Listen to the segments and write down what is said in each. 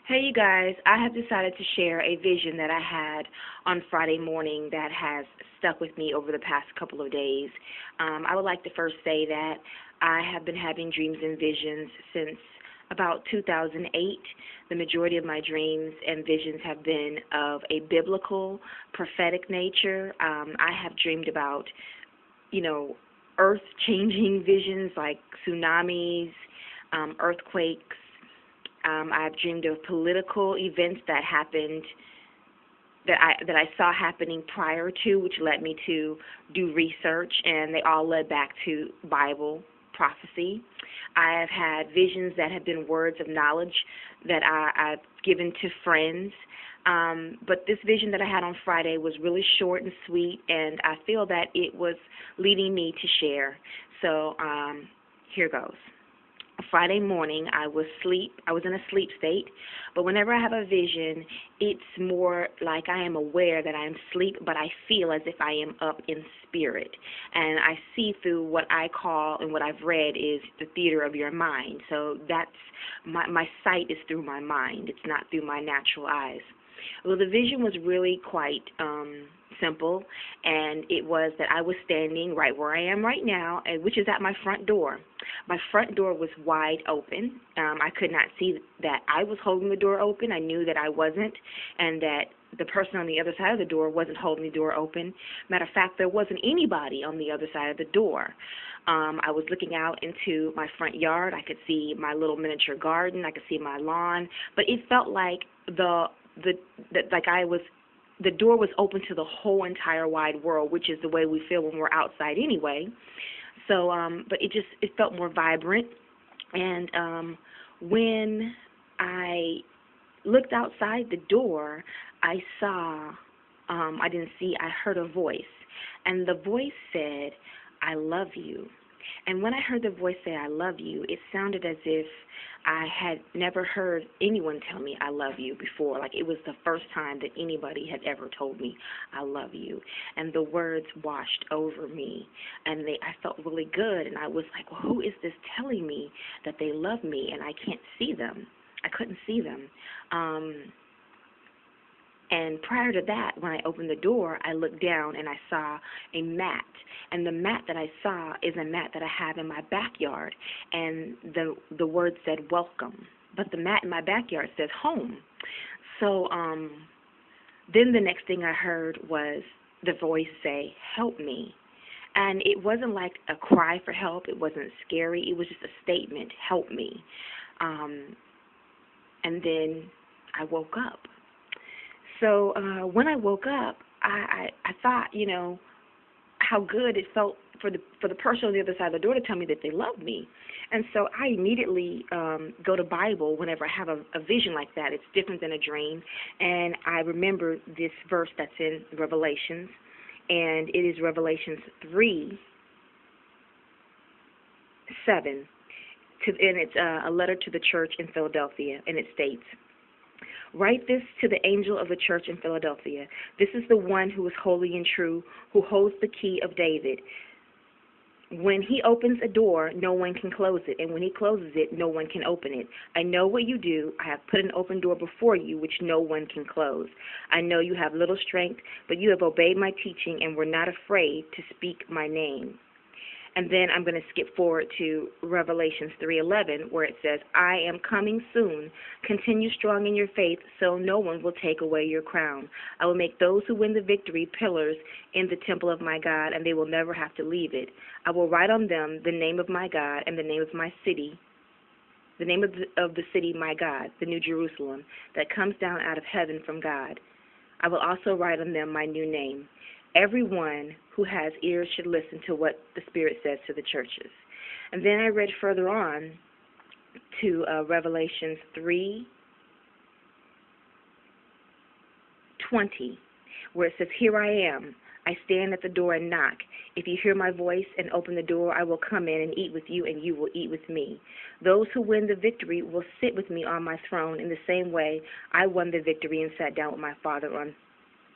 Hey, you guys, I have decided to share a vision that I had on Friday morning that has stuck with me over the past couple of days. I would like to first say that I have been having dreams and visions since about 2008. The majority of my dreams and visions have been of a biblical, prophetic nature. I have dreamed about, you know, earth changing visions like tsunamis, earthquakes. I've dreamed of political events that happened that I saw happening prior to, which led me to do research, and they all led back to Bible prophecy. I have had visions that have been words of knowledge that I've given to friends. But this vision that I had on Friday was really short and sweet, and I feel that it was leading me to share. So here goes. Friday morning I was in a sleep state, but whenever I have a vision, it's more like I am aware that I am asleep, but I feel as if I am up in spirit. And I see through what I call and what I've read is the theater of your mind. So that's my sight is through my mind. It's not through my natural eyes. Well, the vision was really quite simple, and it was that I was standing right where I am right now, which is at my front door. My front door was wide open. I could not see that I was holding the door open. I knew that I wasn't, and that the person on the other side of the door wasn't holding the door open. Matter of fact, there wasn't anybody on the other side of the door. I was looking out into my front yard. I could see my little miniature garden. I could see my lawn, but it felt like like I was the door was open to the whole entire wide world, which is the way we feel when we're outside anyway. So, but it felt more vibrant. And when I looked outside the door, I saw, I didn't see, I heard a voice. And the voice said, "I love you." And when I heard the voice say, "I love you," it sounded as if I had never heard anyone tell me "I love you" before. Like it was the first time that anybody had ever told me "I love you." And the words washed over me, and I felt really good. And I was like, well, who is this telling me that they love me? And I can't see them. I couldn't see them. And prior to that, when I opened the door, I looked down and I saw a mat. And the mat that I saw is a mat that I have in my backyard. And the word said welcome. But the mat in my backyard says home. So then the next thing I heard was the voice say, "Help me." And it wasn't like a cry for help. It wasn't scary. It was just a statement, "Help me." And then I woke up. So when I woke up, I thought, how good it felt for the person on the other side of the door to tell me that they loved me. And so I immediately go to Bible whenever I have a vision like that. It's different than a dream. And I remember this verse that's in Revelations, and it is Revelations 3:7. And it's a letter to the church in Philadelphia, and it states, "Write this to the angel of the church in Philadelphia. This is the one who is holy and true, who holds the key of David. When he opens a door, no one can close it, and when he closes it, no one can open it. I know what you do. I have put an open door before you, which no one can close. I know you have little strength, but you have obeyed my teaching and were not afraid to speak my name." And then I'm going to skip forward to Revelations 3:11, where it says, "I am coming soon. Continue strong in your faith, so no one will take away your crown. I will make those who win the victory pillars in the temple of my God, and they will never have to leave it. I will write on them the name of my God and the name of my city, the name of the city my God, the New Jerusalem, that comes down out of heaven from God. I will also write on them my new name. Everyone who has ears should listen to what the Spirit says to the churches." And then I read further on to Revelations 3:20, where it says, "Here I am. I stand at the door and knock. If you hear my voice and open the door, I will come in and eat with you, and you will eat with me. Those who win the victory will sit with me on my throne in the same way I won the victory and sat down with my Father on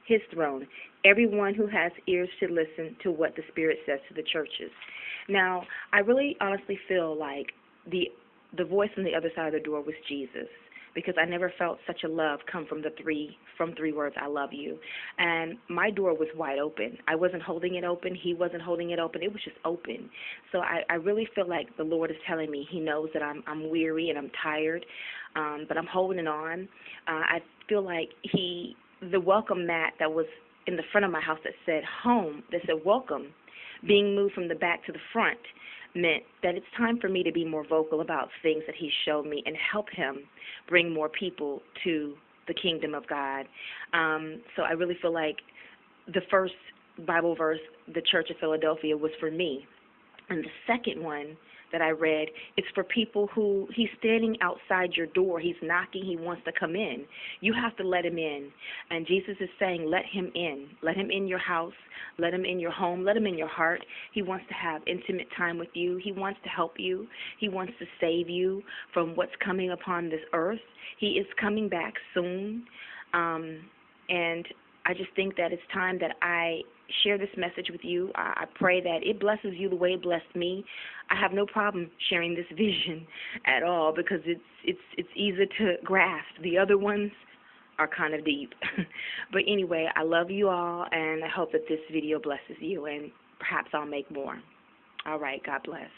his throne. Everyone who has ears should listen to what the Spirit says to the churches." Now, I really honestly feel like the voice on the other side of the door was Jesus. because I never felt such a love come from three words, I love you. And my door was wide open. I wasn't holding it open. He wasn't holding it open. It was just open. So I really feel like the Lord is telling me He knows that I'm weary and I'm tired, but I'm holding on. I feel like the welcome mat that was in the front of my house that said home, that said welcome, being moved from the back to the front, meant that it's time for me to be more vocal about things that He showed me and help Him bring more people to the kingdom of God. So I really feel like the first Bible verse, the Church of Philadelphia, was for me. And the second one that I read, it's for people who He's standing outside your door. He's knocking. He wants to come in. You have to let Him in. And Jesus is saying, let Him in. Let Him in your house. Let Him in your home. Let Him in your heart. He wants to have intimate time with you. He wants to help you. He wants to save you from what's coming upon this earth. He is coming back soon. And I just think that it's time that I share this message with you. I pray that it blesses you the way it blessed me. I have no problem sharing this vision at all because it's easy to grasp. The other ones are kind of deep. But anyway, I love you all, and I hope that this video blesses you, and perhaps I'll make more. All right, God bless.